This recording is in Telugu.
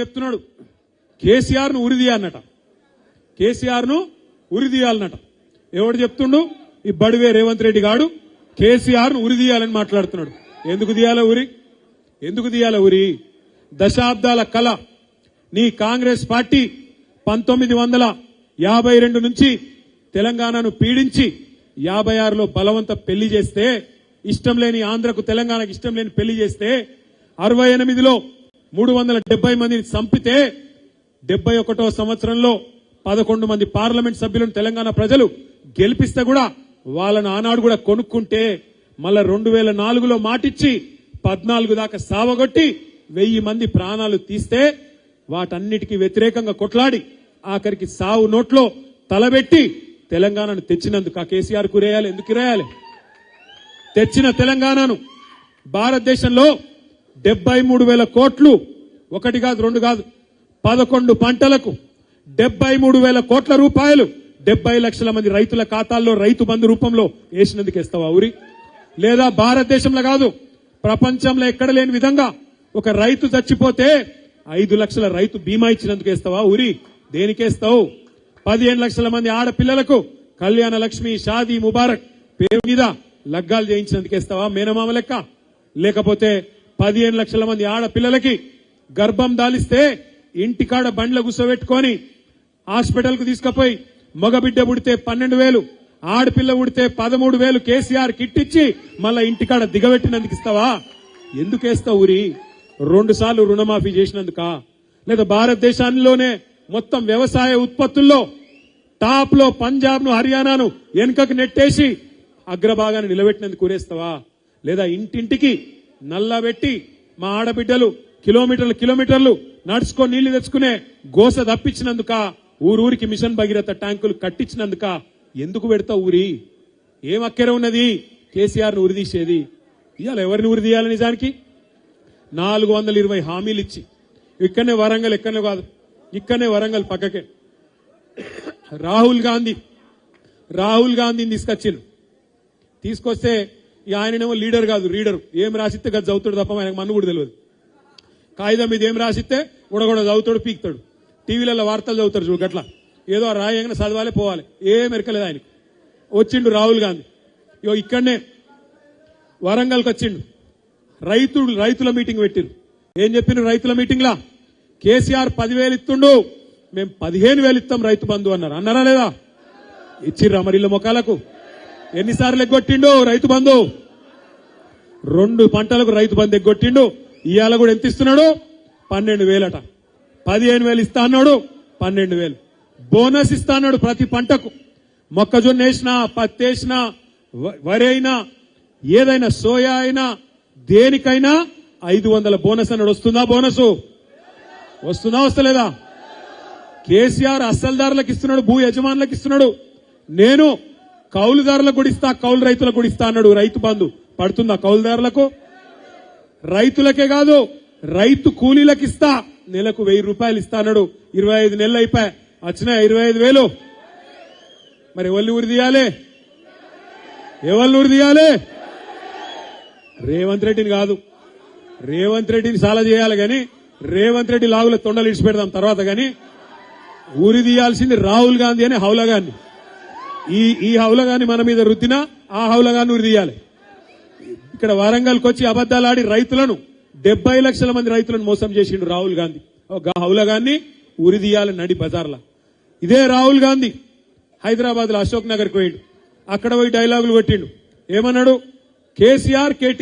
చెప్తున్నాడు కేసీఆర్ ను ఉరిదీయాలన్నట. కేసీఆర్ ను ఉరిదీయాలన్నట. ఎవడు చెప్తుండు? ఈ బడివే రేవంత్ రెడ్డి గాడు కేసీఆర్ ను ఉరిదీయాలని మాట్లాడుతున్నాడు. ఎందుకు తీయాల ఉరి? ఎందుకు తీయాల ఉరి? దశాబ్దాల కళ నీ కాంగ్రెస్ పార్టీ 1952 నుంచి తెలంగాణను పీడించి 56లో బలవంత పెళ్లి చేస్తే, ఇష్టం లేని ఆంధ్రకు తెలంగాణకు ఇష్టం లేని పెళ్లి చేస్తే, 68లో 370 మందిని చంపితే, 71వ సంవత్సరంలో 11 మంది పార్లమెంట్ సభ్యులను తెలంగాణ ప్రజలు గెలిపిస్తే కూడా వాళ్ళను ఆనాడు కూడా కొనుక్కుంటే, మళ్ళా 2004లో మాటిచ్చి 14 దాకా సావగొట్టి 1000 మంది ప్రాణాలు తీస్తే, వాటన్నిటికీ వ్యతిరేకంగా కొట్లాడి ఆఖరికి సావు నోట్లో తలబెట్టి తెలంగాణను తెచ్చినందుకు ఆ కేసీఆర్ కురేయాలి. ఎందుకు కురేయాలి? తెచ్చిన తెలంగాణను భారతదేశంలో 73,000 కోట్లు, ఒకటి కాదు రెండు కాదు 11 పంటలకు 73,000 కోట్ల రూపాయలు 70 లక్షల మంది రైతుల ఖాతాల్లో రైతు బంధు రూపంలో వేసినందుకు ఇస్తావా ఊరి? లేదా భారతదేశంలో కాదు ప్రపంచంలో ఎక్కడ లేని విధంగా ఒక రైతు చచ్చిపోతే 5 లక్షల రైతు బీమా ఇచ్చినందుకు వేస్తావా ఊరి? దేనికేస్తావు? 15 లక్షల మంది ఆడపిల్లలకు కళ్యాణ లక్ష్మి, షాదీ ముబారక్ పేరు మీద లగ్గాలు చేయించినందుకు వేస్తావా మేనమామ లెక్క? లేకపోతే 15 లక్షల మంది ఆడపిల్లలకి గర్భం దాలిస్తే ఇంటికాడ బండ్ల గుసబెట్టుకొని హాస్పిటల్ కు తీసుకుపోయి మగబిడ్డ పుడితే 12,000, ఆడపిల్ల పుడితే 13,000 కేసీఆర్ కిట్ ఇచ్చి మళ్ళా ఇంటికాడ దిగబెట్టినందుకు ఇస్తావా? ఎందుకేస్తావు ఊరి? 2 సార్లు రుణమాఫీ చేసినందుక? లేదా భారతదేశంలోనే మొత్తం వ్యవసాయ ఉత్పత్తుల్లో టాప్ లో పంజాబ్ ను, హర్యానాను వెనుకకు నెట్టేసి అగ్రభాగాన్ని నిలబెట్టినందుకు ఊరేస్తావా? లేదా ఇంటింటికి నల్లబెట్టి మా ఆడబిడ్డలు కిలోమీటర్లు నడుచుకొని నీళ్లు తెచ్చుకునే గోస తప్పించినందుక? ఊరూరికి మిషన్ భగీరథ ట్యాంకులు కట్టించినందుక? ఎందుకు పెడతావు ఊరి? ఏం అక్కర ఉన్నది కేసీఆర్ ను ఉరిదీసేది? ఇవాళ ఎవరిని ఉరిదీయాలి? నిజానికి 420 హామీలు ఇచ్చి ఇక్కడనే వరంగల్, ఎక్కడనే కాదు ఇక్కడనే వరంగల్ పక్కకే రాహుల్ గాంధీని తీసుకొస్తే ఆయననేమో లీడర్ కాదు రీడర్. ఏం రాసిస్తే గది చదువుతాడు తప్ప ఆయనకు మన్ను కూడా తెలియదు. కాగితం మీద ఏం రాసిస్తే కూడా చదువుతాడు, పీకుతాడు. టీవీలలో వార్తలు చదువుతారు చూడు గట్లా. ఏదో రాయంగానే చదవాలి పోవాలి, ఏం ఎరకలేదు ఆయనకు. వచ్చిండు రాహుల్ గాంధీ, ఇక్కడనే వరంగల్కి వచ్చిండు. రైతుల మీటింగ్ పెట్టిరు. ఏం చెప్పిండ్రు రైతుల మీటింగ్ లా? కేసీఆర్ 10,000 ఇస్తుండు, మేము 15,000 ఇస్తాం రైతు బంధు అన్నారు. అన్నారా లేదా? ఇచ్చిర్రా మరి ఇళ్ళ మొక్కలకు? ఎన్నిసార్లు ఎగ్గొట్టిండు రైతు బంధు? 2 పంటలకు రైతు బంధు ఎగ్గొట్టిండు. ఇవాళ కూడా ఎంత ఇస్తున్నాడు? 12,000 అట. 15,000 ఇస్తా అన్నాడు, 12,000 బోనస్ ఇస్తా అన్నాడు ప్రతి పంటకు. మొక్కజొన్న వేసినా, పత్తి వేసినా, వరి అయినా, ఏదైనా సోయా అయినా, దేనికైనా 500 బోనస్ అన్నాడు. వస్తుందా బోనస్? వస్తుందా వస్తలేదా? కేసీఆర్ అసలుదారులకు ఇస్తున్నాడు, భూ యజమానులకు ఇస్తున్నాడు. నేను కౌలుదారులకు కూడా ఇస్తా, కౌలు రైతులకు కూడా ఇస్తా అన్నాడు. రైతు బంధు పడుతుందా కౌలుదారులకు? రైతులకే కాదు రైతు కూలీలకు ఇస్తా, నెలకు 1,000 రూపాయలు ఇస్తా అన్నాడు. 25 నెలలు అయిపోయా, వచ్చినా 25,000. మరి ఎవరిని ఉరిదీయాలి? రేవంత్ రెడ్డిని కాదు. రేవంత్ రెడ్డిని చాలా చేయాలి గాని, రేవంత్ రెడ్డి లాగుల తొండలు ఇడిచి పెడదాం తర్వాత. గాని ఊరి తీయాల్సింది రాహుల్ గాంధీ అనే హౌలగాన్ని. ఈ హౌలగాన్ని మన మీద రుద్దినా ఆ హౌలగాన్ని ఉరి తీయాలి. ఇక్కడ వరంగల్కి వచ్చి అబద్దాలాడి రైతులను 70 లక్షల మంది రైతులను మోసం చేసిండు రాహుల్ గాంధీ. హౌలగాన్ని ఉరి తీయాలి నడి బజార్లా. ఇదే రాహుల్ గాంధీ హైదరాబాద్ లో అశోక్ నగర్కి పోయిండు. అక్కడ పోయి డైలాగులు కొట్టిండు. ఏమన్నాడు? కేసీఆర్